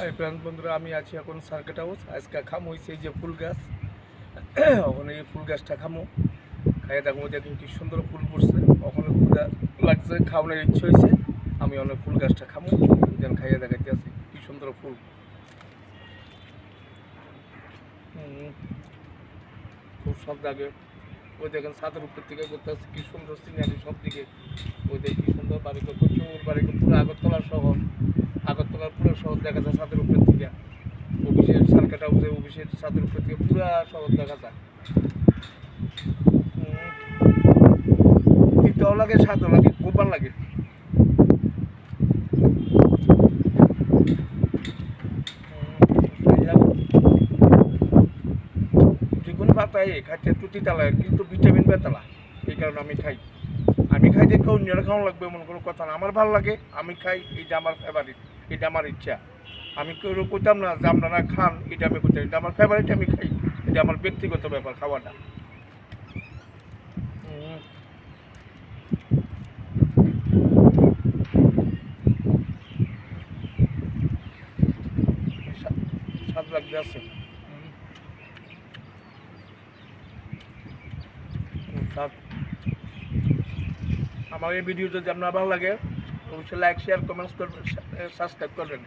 Hi friend বন্ধুরা, আমি আছি এখন সার্কিট হাউস। আজকে খাম হয়েছে এই যে ফুল গাছ। ওখানে এই ফুল গাছটা খামো, খাইয়ে দেখবো দেখুন কি সুন্দর ফুল পড়ছে। ওখানে ক্ষুদা লাগছে, খাওয়ানোর ইচ্ছে হয়েছে। আমি অনেক ফুল গাছটা খামো, যেন খাইয়ে দেখাইতে আছি কি সুন্দর ফুল। খুব সব লাগে। ওই দেখেন ছাদের উপর থেকে করতে আসছে, কি সুন্দর সিনারি সব দিকে। ওই দেখে কি সুন্দর বাড়িঘর, প্রচুর বাড়িঘর, পুরো আগরতলা শহর। আগরতলার পুরো শহর দেখা যায় ছাদের উপর থেকে। অফিসের সার্কিট হাউসে অফিসের ছাদের উপর থেকে পুরো শহর দেখা যায়। তিতাও লাগে, স্বাদও লাগে, খুব ভালো লাগে। যে কোনো পাতায় খাইতে একটু তিতা লাগে, কিন্তু ভিটামিন বেতালা, এই কারণে আমি খাই। আমি খাই দেখে অন্যরা খাওয়া লাগবে এমন কোনো কথা না। আমার ভালো লাগে, আমি খাই, এটা আমার ফেভারিট, এটা আমার ইচ্ছা। আমি কেউ কইতাম না যে আপনারা খান, এটা আমি কইতাম, এটা আমার ফেভারিট, আমি খাই। এটা আমার ব্যক্তিগত ব্যাপার, খাওয়াটা। স্বাদ লাগতে আছে। স্বাদ। আমার এই ভিডিও যদি আপনার ভালো লাগে, অবশ্যই লাইক, শেয়ার, কমেন্টস করবেন, সাবস্ক্রাইব করবেন।